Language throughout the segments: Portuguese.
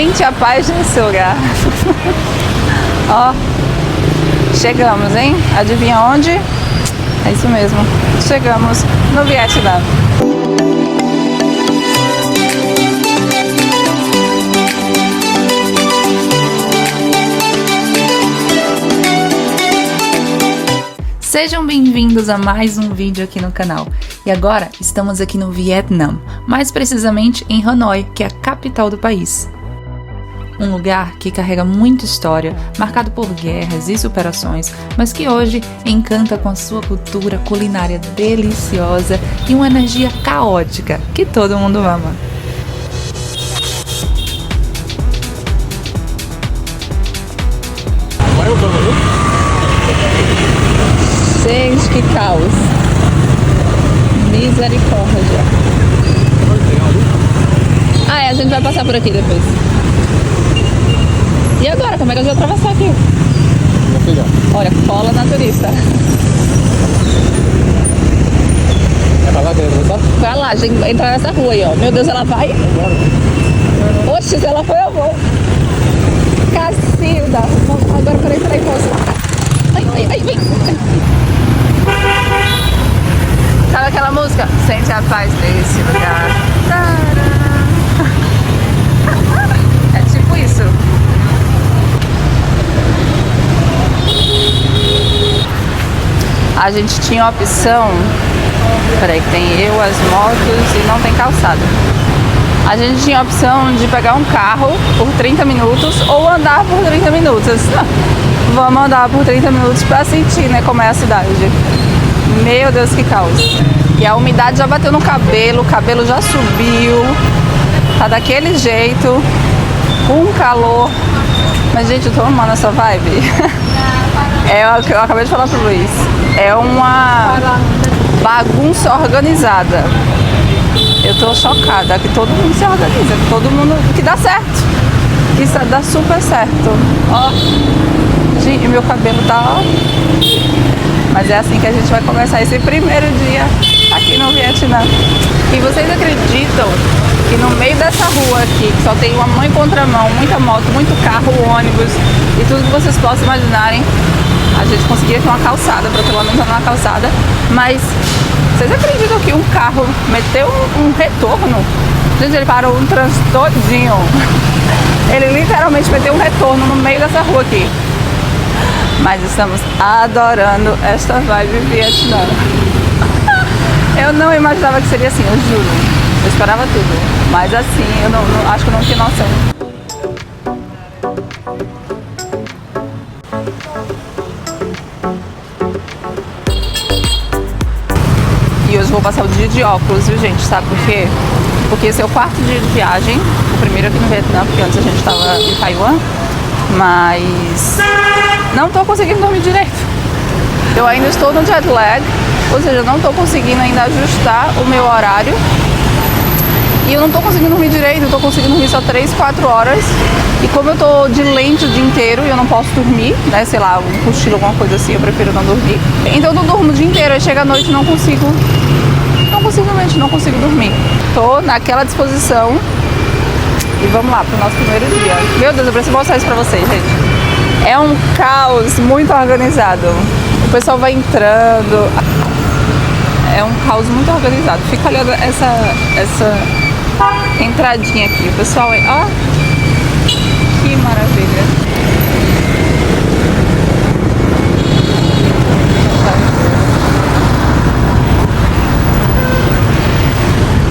Sente a paz nesse lugar. Ó, chegamos, hein? Adivinha onde? É isso mesmo. Chegamos no Vietnã. Sejam bem-vindos a mais um vídeo aqui no canal. E agora estamos aqui no Vietnã, mais precisamente em Hanoi, que é a capital do país. Um lugar que carrega muita história, marcado por guerras e superações, mas que hoje encanta com a sua cultura culinária deliciosa e uma energia caótica que todo mundo ama. Gente, que caos! Misericórdia! Ah, a gente vai passar por aqui depois. E agora, como é que eu vou atravessar aqui? Olha, cola na turista. É pra lá que ele vai? Vai lá, a gente vai entrar nessa rua aí, ó. Meu Deus, ela vai? Oxe, se ela foi, eu vou. Cacilda! Agora, peraí, moça. Ai, vem! Sabe aquela música? Sente a paz desse lugar. É tipo isso. A gente tinha a opção. Peraí, que tem eu, as motos e não tem calçada. A gente tinha a opção de pegar um carro por 30 minutos ou andar por 30 minutos. Vamos andar por 30 minutos pra sentir, né, como é a cidade. Meu Deus, que caos. E a umidade já bateu no cabelo, o cabelo já subiu. Tá daquele jeito, com calor. Mas, gente, eu tô amando essa vibe. É o que eu acabei de falar pro Luiz. É uma bagunça organizada. Eu tô chocada que todo mundo se organiza, que todo mundo... que dá certo. Que dá super certo. Ó. Gente, meu cabelo tá... ó. Mas é assim que a gente vai começar esse primeiro dia aqui no Vietnã. E vocês acreditam que no meio dessa rua aqui, que só tem uma mão em contramão, muita moto, muito carro, ônibus e tudo que vocês possam imaginarem, a gente conseguia ter uma calçada, para pelo menos andar na calçada. Mas vocês acreditam que um carro meteu um retorno? Gente, ele parou um trânsito todinho. Ele literalmente meteu um retorno no meio dessa rua aqui. Mas estamos adorando esta vibe Vietnã. Eu não imaginava que seria assim, eu juro. Eu esperava tudo. Mas assim, eu não acho que eu não tinha noção. E hoje eu vou passar o dia de óculos, viu, gente? Sabe por quê? Porque esse é o quarto dia de viagem. O primeiro aqui no Vietnã, porque antes a gente estava em Taiwan. Mas não tô conseguindo dormir direito. Eu ainda estou no jet lag, ou seja, eu não tô conseguindo ainda ajustar o meu horário. E eu não tô conseguindo dormir direito, eu tô conseguindo dormir só 3, 4 horas. E como eu tô de lente o dia inteiro e eu não posso dormir, né, sei lá, um cochilo, alguma coisa assim, eu prefiro não dormir. Então eu não durmo o dia inteiro, aí chega a noite e não consigo dormir. Tô naquela disposição. E vamos lá pro nosso primeiro dia. Meu Deus, eu preciso mostrar isso pra vocês, gente. É um caos muito organizado. O pessoal vai entrando. É um caos muito organizado. Fica olhando essa entradinha aqui. O pessoal, ó, que maravilha.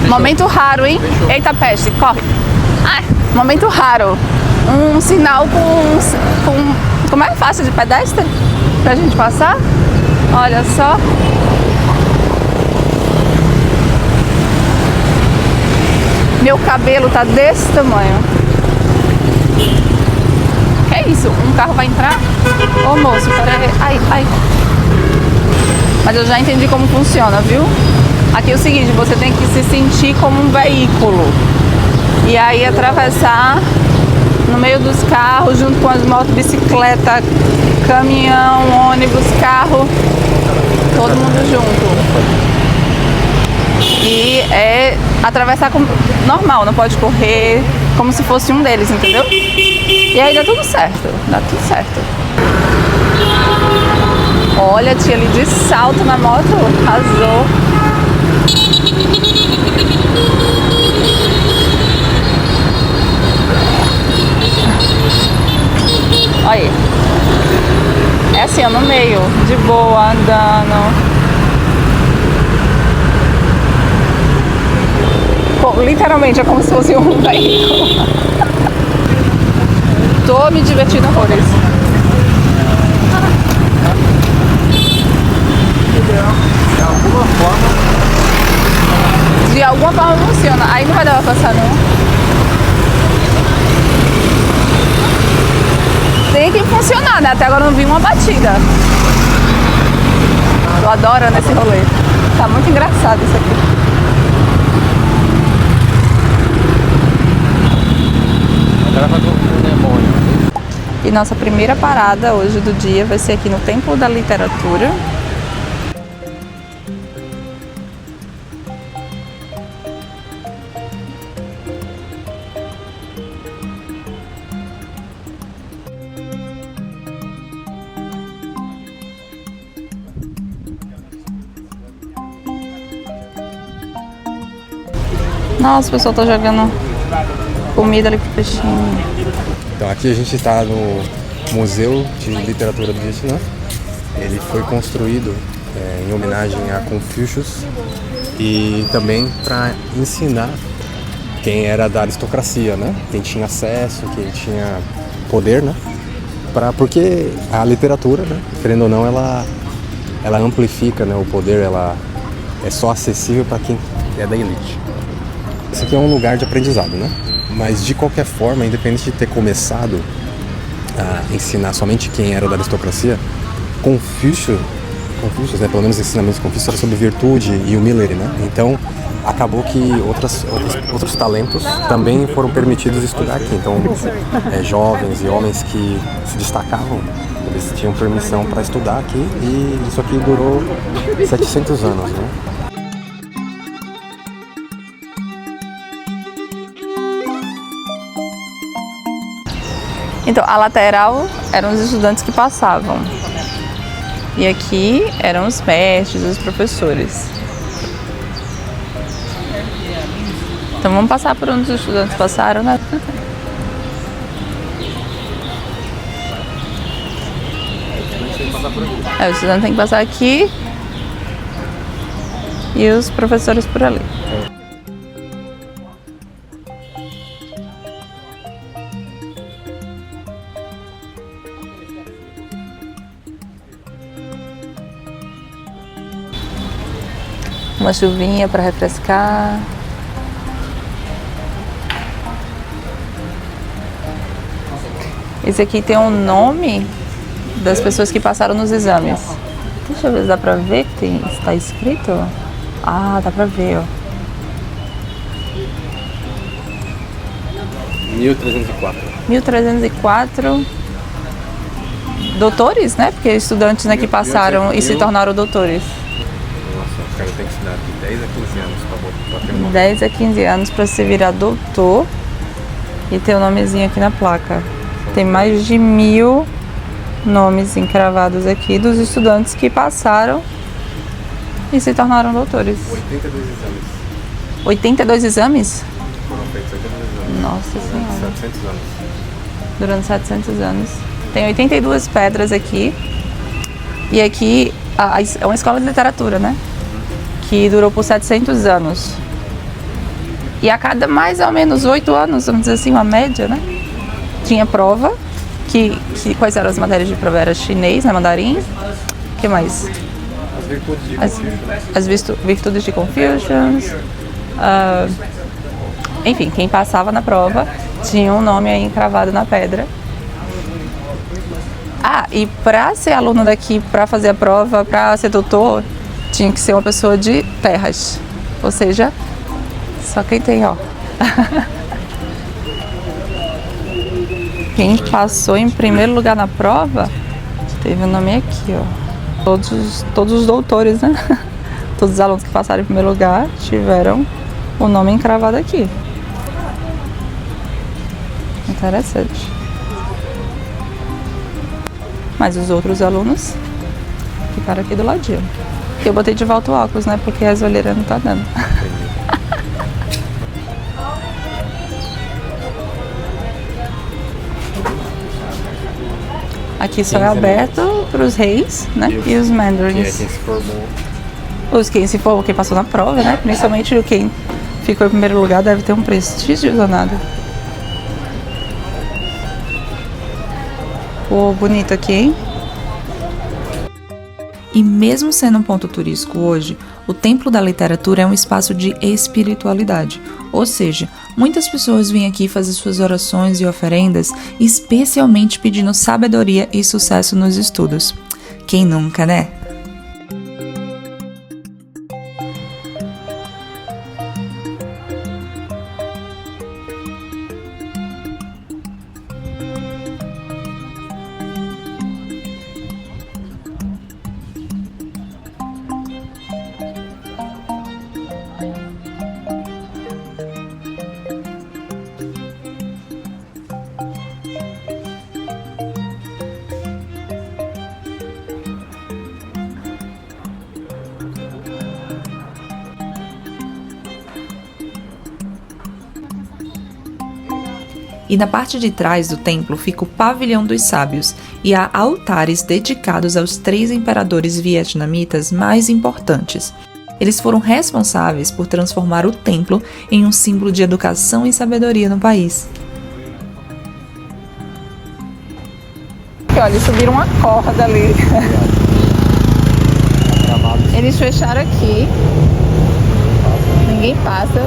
Momento raro, hein? Eita, peste, corre. Ai, momento raro. Um sinal com como é faixa de pedestre pra gente passar. Olha só. Meu cabelo tá desse tamanho. Que é isso? Um carro vai entrar? Ô moço, peraí. Ai. Mas eu já entendi como funciona, viu? Aqui é o seguinte, você tem que se sentir como um veículo. E aí atravessar no meio dos carros, junto com as motos, bicicleta, caminhão, ônibus, carro, todo mundo junto. E é atravessar normal, não pode correr, como se fosse um deles, entendeu? E aí dá tudo certo, dá tudo certo. Olha a tia ali de salto na moto, arrasou. Olha aí. É assim, ó, no meio, de boa, andando. Pô, literalmente é como se fosse um veículo. Tô me divertindo horrores. De alguma forma funciona. Aí não vai dar pra passar, não. Tem que funcionar, né? Até agora eu não vi uma batida. Tô adorando esse rolê. Tá muito engraçado isso aqui. E nossa primeira parada hoje do dia vai ser aqui no Templo da Literatura. Nossa, o pessoal tá jogando comida ali pro peixinho. Então aqui a gente está no Museu de Literatura do Vietnã. Ele foi construído em homenagem a Confucius e também para ensinar quem era da aristocracia, né? Quem tinha acesso, quem tinha poder, né? Porque a literatura, né? Querendo ou não, ela amplifica, né, o poder, ela é só acessível para quem é da elite. Esse aqui é um lugar de aprendizado, né? Mas de qualquer forma, independente de ter começado a ensinar somente quem era da aristocracia, Confucius, né, pelo menos os ensinamentos de Confucius eram sobre virtude e humilde, né? Então acabou que outros talentos também foram permitidos estudar aqui. Então jovens e homens que se destacavam, eles tinham permissão para estudar aqui, e isso aqui durou 700 anos, né? Então, a lateral eram os estudantes que passavam. E aqui eram os mestres, os professores. Então vamos passar por onde os estudantes passaram, né? O estudante tem que passar aqui e os professores por ali. Uma chuvinha para refrescar. Esse aqui tem um nome das pessoas que passaram nos exames. Deixa eu ver se dá pra ver que está escrito. Ah, dá pra ver, ó. 1304. Doutores, né? Porque estudantes, né, que passaram e se tornaram doutores. Nossa, o cara tem que estudar de 10 a 15 anos para ter um nome. 10 a 15 anos para se virar doutor e ter o nomezinho aqui na placa. Tem mais de 1000 nomes encravados aqui dos estudantes que passaram e se tornaram doutores. 82 exames. 82 exames? Foram feitos 82 exames. Nossa Senhora. 700 anos. Durante 700 anos. Tem 82 pedras aqui. E aqui é uma escola de literatura, né? Que durou por 700 anos. E a cada mais ou menos 8 anos, vamos dizer assim, uma média, né? Tinha prova. Quais eram as matérias de prova? Era chinês, né? Mandarim. O que mais? As virtudes de Confucius. As virtudes de Confucius. Enfim, quem passava na prova tinha um nome aí encravado na pedra. E para ser aluno daqui, para fazer a prova, para ser doutor, tinha que ser uma pessoa de terras. Ou seja, só quem tem, ó. Quem passou em primeiro lugar na prova, teve o nome aqui, ó. Todos os doutores, né? Todos os alunos que passaram em primeiro lugar tiveram o nome encravado aqui. Interessante. Mas os outros alunos ficaram aqui do ladinho. Eu botei de volta o óculos, né? Porque as olheiras não tá dando. Aqui só é aberto para os reis, né? E os mandarins. Quem se formou. Quem passou na prova, né? Principalmente quem ficou em primeiro lugar deve ter um prestígio danado. Pô, bonito aqui, hein? E mesmo sendo um ponto turístico hoje, o Templo da Literatura é um espaço de espiritualidade. Ou seja, muitas pessoas vêm aqui fazer suas orações e oferendas, especialmente pedindo sabedoria e sucesso nos estudos. Quem nunca, né? E na parte de trás do templo fica o Pavilhão dos Sábios e há altares dedicados aos 3 imperadores vietnamitas mais importantes. Eles foram responsáveis por transformar o templo em um símbolo de educação e sabedoria no país. Olha, eles subiram uma corda ali. Eles fecharam aqui. Ninguém passa.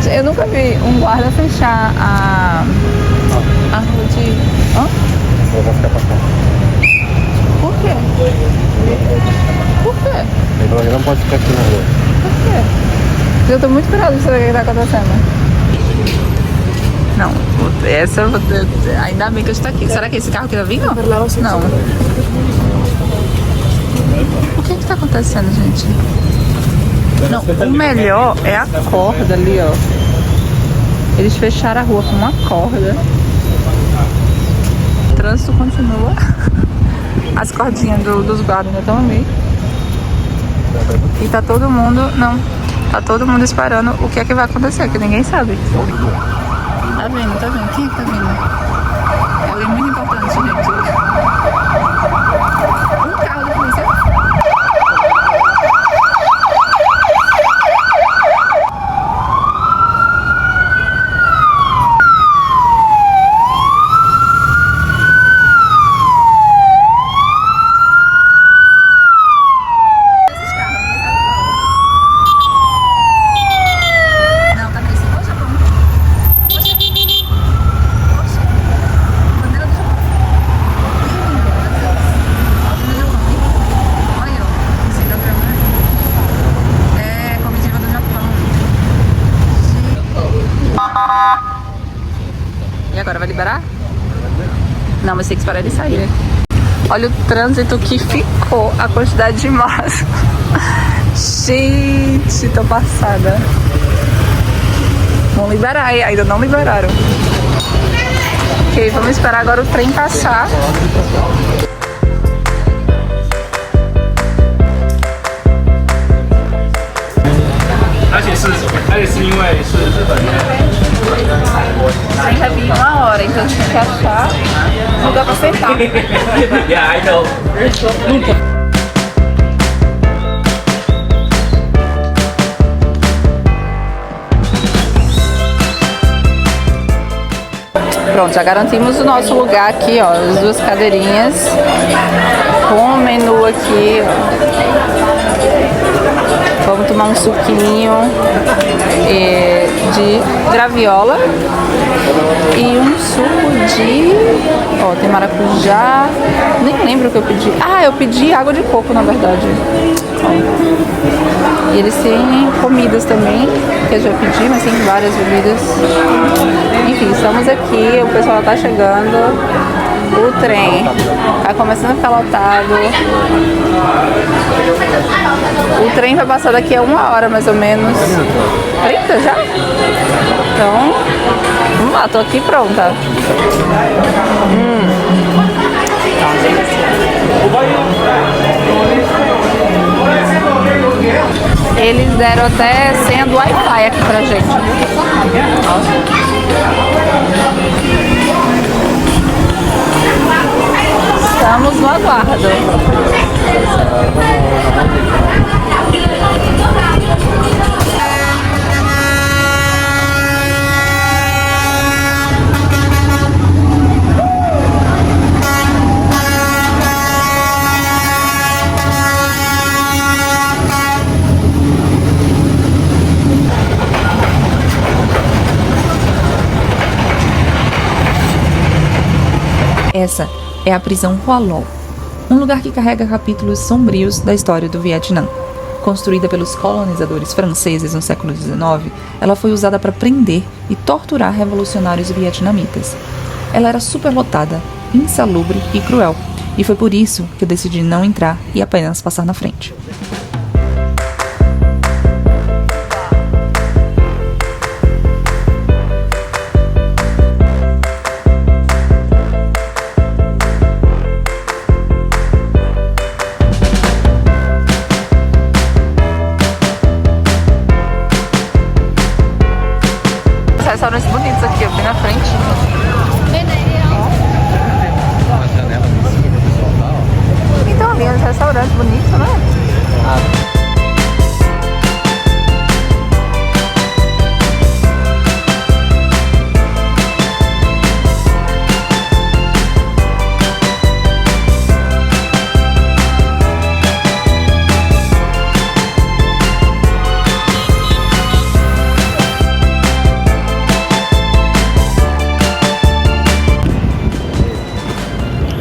Eu nunca vi um guarda fechar a rua de... Hã? Eu vou ficar pra cá. Por quê? Por quê? Ele não pode ficar aqui na rua. Por quê? Eu tô muito curiosa de saber o que tá acontecendo. Não, ainda bem que eu estou aqui. Será que é esse carro que tá vindo? Não. O que tá acontecendo, gente? Não, o melhor é a corda ali, ó. Eles fecharam a rua com uma corda. O trânsito continua. As cordinhas dos guardas ainda estão ali. E tá todo mundo... Não, tá todo mundo esperando o que é que vai acontecer, que ninguém sabe. Tá vendo, tá vendo? Quem é que tá vindo? É alguém muito importante, gente. Um carro da polícia. E agora vai liberar? Não, mas tem que esperar ele sair. Olha o trânsito que ficou, a quantidade de motos. Gente, tô passada. Vão liberar, ainda não liberaram. Ok, vamos esperar agora o trem passar. O trem vai vir em 1 hora, então a gente tem que achar um lugar pra sentar. Yeah, I know. Pronto, já garantimos o nosso lugar aqui, ó, as 2 cadeirinhas com o menu aqui, ó. Vamos tomar um suquinho de graviola e um suco de... Ó, tem maracujá. Nem lembro o que eu pedi. Ah, eu pedi água de coco, na verdade. Ó. E eles têm comidas também, que eu já pedi, mas tem várias bebidas. Enfim, estamos aqui, o pessoal tá chegando. O trem tá começando a ficar lotado. O trem vai passar daqui a 1 hora mais ou menos. 30 já? Então, vamos lá, tô aqui pronta. Eles deram até senha do Wi-Fi aqui pra gente. Estamos no aguardo. Essa é a prisão Hoa Lo, um lugar que carrega capítulos sombrios da história do Vietnã. Construída pelos colonizadores franceses no século XIX, ela foi usada para prender e torturar revolucionários vietnamitas. Ela era superlotada, insalubre e cruel, e foi por isso que eu decidi não entrar e apenas passar na frente. Restaurantes bonitos aqui, ó, bem na frente. Então, ali, uns restaurantes bonitos, né?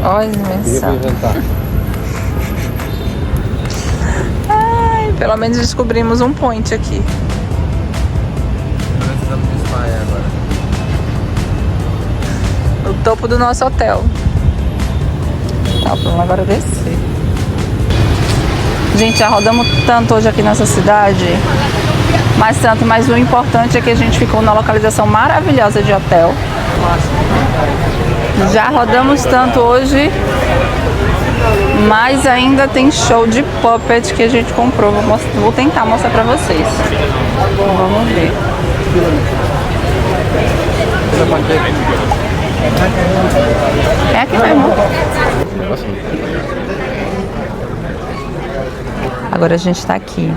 Olha a dimensão. Ai, pelo menos descobrimos um point aqui. No topo do nosso hotel. Tá, vamos agora descer. Gente, já rodamos tanto hoje aqui nessa cidade. Mas o importante é que a gente ficou na localização maravilhosa de hotel. Já rodamos tanto hoje, mas ainda tem show de puppet que a gente comprou. Vou tentar mostrar pra vocês. Vamos ver. É aqui mesmo. Agora a gente tá aqui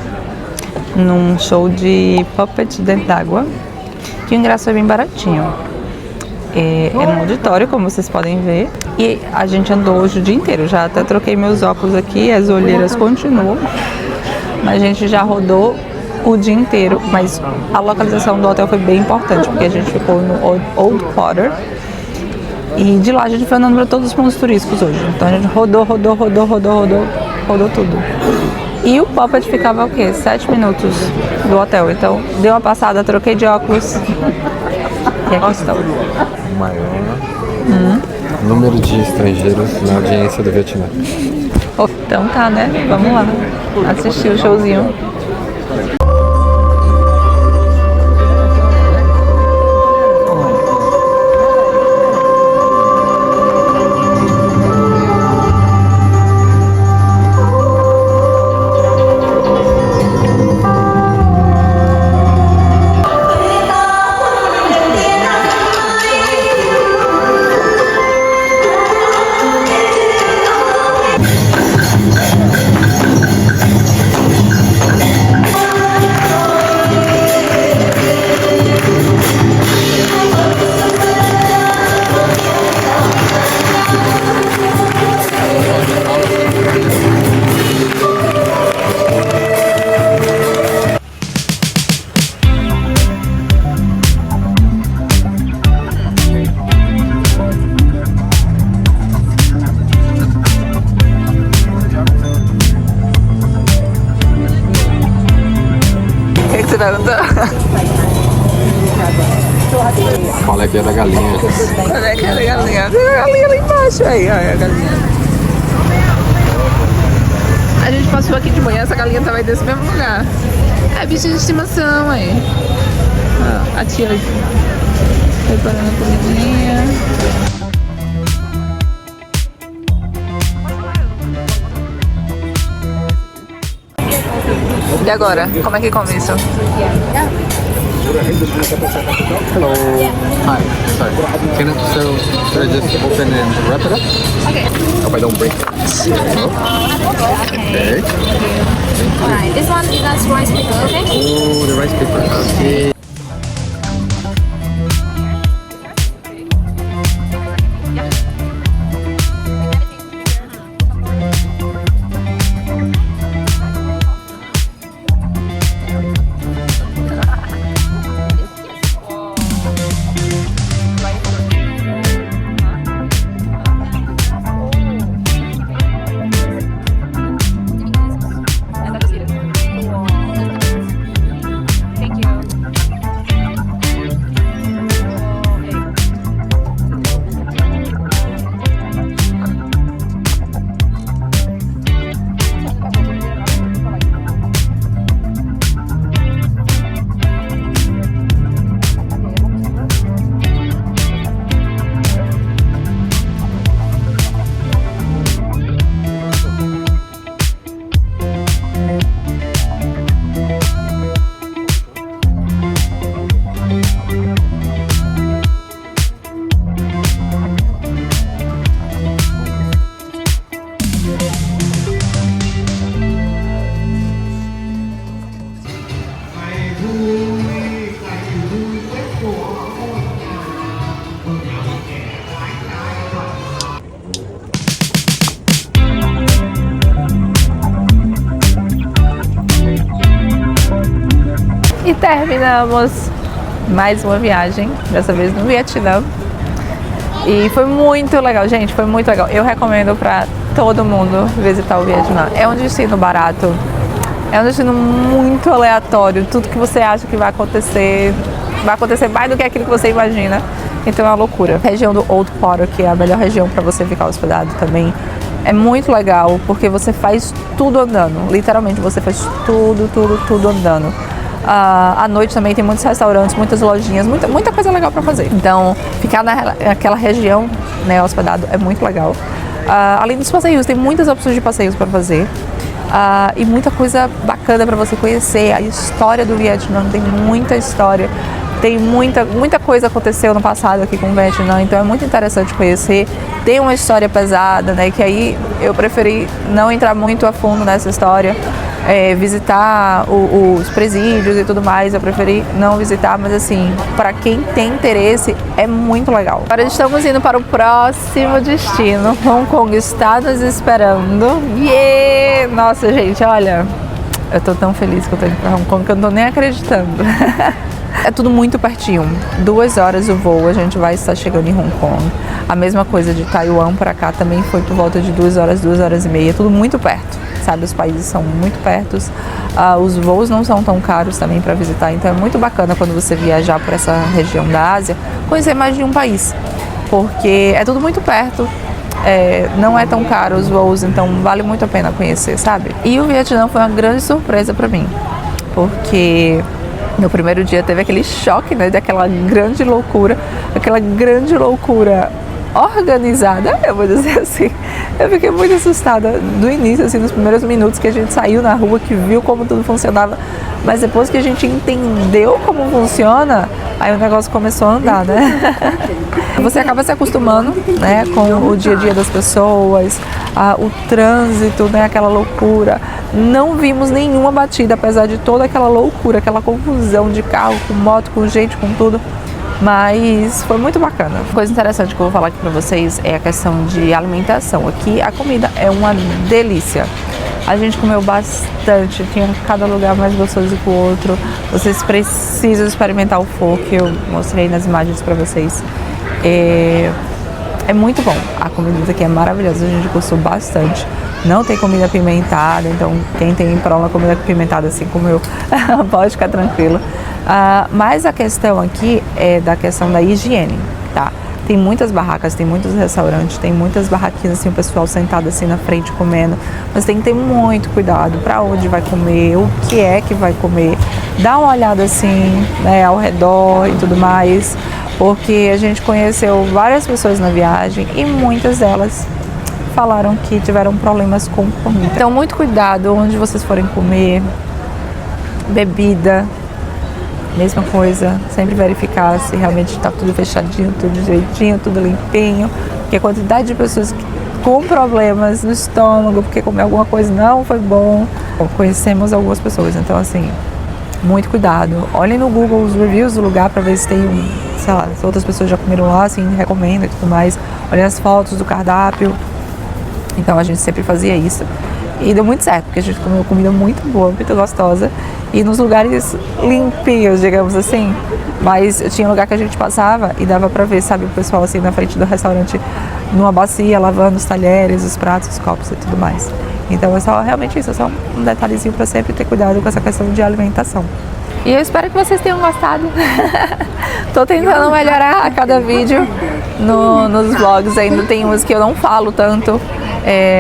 num show de puppet dentro d'água, que o ingresso é bem baratinho. É um auditório, como vocês podem ver. E a gente andou hoje o dia inteiro. Já até troquei meus óculos aqui, as olheiras continuam. Mas a gente já rodou o dia inteiro. Mas a localização do hotel foi bem importante, porque a gente ficou no Old Quarter. E de lá a gente foi andando para todos os pontos turísticos hoje. Então a gente rodou tudo. E o puppet ficava o quê? 7 minutos do hotel. Então dei uma passada, troquei de óculos. E aqui estão. O maior número de estrangeiros na audiência do Vietnã. Então tá, né? Vamos lá assistir o showzinho. O que você perguntou? Qual é que é da galinha? Qual é que é da galinha? Tem a galinha lá embaixo aí, olha a galinha. A gente passou aqui de manhã, essa galinha tava aí desse mesmo lugar. É bicho de estimação aí. A tia preparando a comidinha. E agora? Como é que come isso? Hello. Hi. Sorry. Should I just open and wrap it up? Okay. Hope I don't break it. Okay. Alright, this one is that rice paper, okay? Oh, the rice paper. Okay. E terminamos mais uma viagem, dessa vez no Vietnã. E foi muito legal, gente, foi muito legal. Eu recomendo para todo mundo visitar o Vietnã. É um destino barato, é um destino muito aleatório. Tudo que você acha que vai acontecer mais do que aquilo que você imagina. Então é uma loucura. A região do Old Port, que é a melhor região para você ficar hospedado também, é muito legal, porque você faz tudo andando. Literalmente, você faz tudo andando. À noite também tem muitos restaurantes, muitas lojinhas, muita coisa legal para fazer. Então, ficar naquela região, né, hospedado, é muito legal. Além dos passeios, tem muitas opções de passeios para fazer. E muita coisa bacana para você conhecer. A história do Vietnã, tem muita história. Tem muita coisa aconteceu no passado aqui com o Vietnã, então é muito interessante conhecer. Tem uma história pesada, né, que aí eu preferi não entrar muito a fundo nessa história. Visitar os presídios e tudo mais, eu preferi não visitar, mas assim, para quem tem interesse, é muito legal. Agora estamos indo para o próximo destino. Hong Kong está nos esperando. Yeah! Nossa, gente, olha, eu tô tão feliz que eu tô indo para Hong Kong que eu não tô nem acreditando. É tudo muito pertinho, 2 horas o voo, a gente vai estar chegando em Hong Kong. A mesma coisa de Taiwan para cá também foi por volta de 2 horas, 2 horas e meia, tudo muito perto, sabe? Os países são muito perto, os voos não são tão caros também para visitar, então é muito bacana quando você viajar por essa região da Ásia, conhecer mais de um país, porque é tudo muito perto. Não é tão caro os voos, então vale muito a pena conhecer, sabe? E o Vietnã foi uma grande surpresa para mim, porque no primeiro dia teve aquele choque, né, daquela grande loucura organizada, eu vou dizer assim. Eu fiquei muito assustada do início, assim, nos primeiros minutos que a gente saiu na rua, que viu como tudo funcionava, mas depois que a gente entendeu como funciona, aí o negócio começou a andar, né? Você acaba se acostumando, né, com o dia a dia das pessoas, o trânsito, né, aquela loucura. Não vimos nenhuma batida, apesar de toda aquela loucura, aquela confusão de carro, com moto, com gente, com tudo. Mas foi muito bacana. Coisa interessante que eu vou falar aqui pra vocês é a questão de alimentação. Aqui a comida é uma delícia. A gente comeu bastante, tinha cada lugar mais gostoso que o outro. Vocês precisam experimentar o pho, que eu mostrei nas imagens pra vocês. é muito bom. A comida aqui é maravilhosa, a gente gostou bastante. Não tem comida apimentada, então quem tem problema com comida apimentada assim como eu, pode ficar tranquilo. Mas a questão aqui é da questão da higiene, tá? Tem muitas barracas, tem muitos restaurantes, tem muitas barraquinhas assim, o pessoal sentado assim na frente comendo, mas tem que ter muito cuidado para onde vai comer, o que é que vai comer, dá uma olhada assim, né, ao redor e tudo mais, porque a gente conheceu várias pessoas na viagem e muitas delas falaram que tiveram problemas com comida. Então muito cuidado onde vocês forem comer, bebida, mesma coisa, sempre verificar se realmente está tudo fechadinho, tudo direitinho, tudo limpinho, porque a quantidade de pessoas com problemas no estômago, porque comer alguma coisa não foi bom. Conhecemos algumas pessoas, então assim, muito cuidado. Olhem no Google os reviews do lugar para ver se tem, sei lá, se outras pessoas já comeram lá, assim, recomenda e tudo mais. Olhem as fotos do cardápio. Então a gente sempre fazia isso. E deu muito certo, porque a gente comeu comida muito boa, muito gostosa. E nos lugares limpinhos, digamos assim. Mas tinha um lugar que a gente passava e dava pra ver, sabe, o pessoal assim na frente do restaurante, numa bacia, lavando os talheres, os pratos, os copos e tudo mais. Então é só realmente isso, é só um detalhezinho pra sempre ter cuidado com essa questão de alimentação. E eu espero que vocês tenham gostado. Tô tentando melhorar a cada vídeo nos vlogs, ainda tem uns que eu não falo tanto.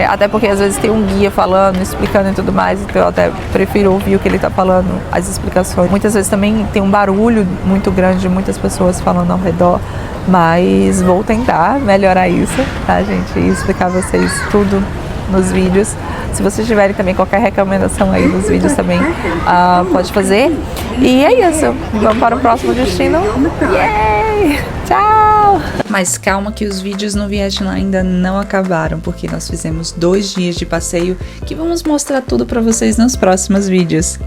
Até porque às vezes tem um guia falando, explicando e tudo mais, então eu até prefiro ouvir o que ele está falando, as explicações. Muitas vezes também tem um barulho muito grande de muitas pessoas falando ao redor, mas vou tentar melhorar isso, tá, gente? E explicar a vocês tudo nos vídeos. Se vocês tiverem também qualquer recomendação aí nos vídeos também, pode fazer. E é isso, vamos para o próximo destino. Yay! Tchau! Mas calma que os vídeos no Vietnã ainda não acabaram, porque nós fizemos 2 dias de passeio que vamos mostrar tudo para vocês nos próximos vídeos.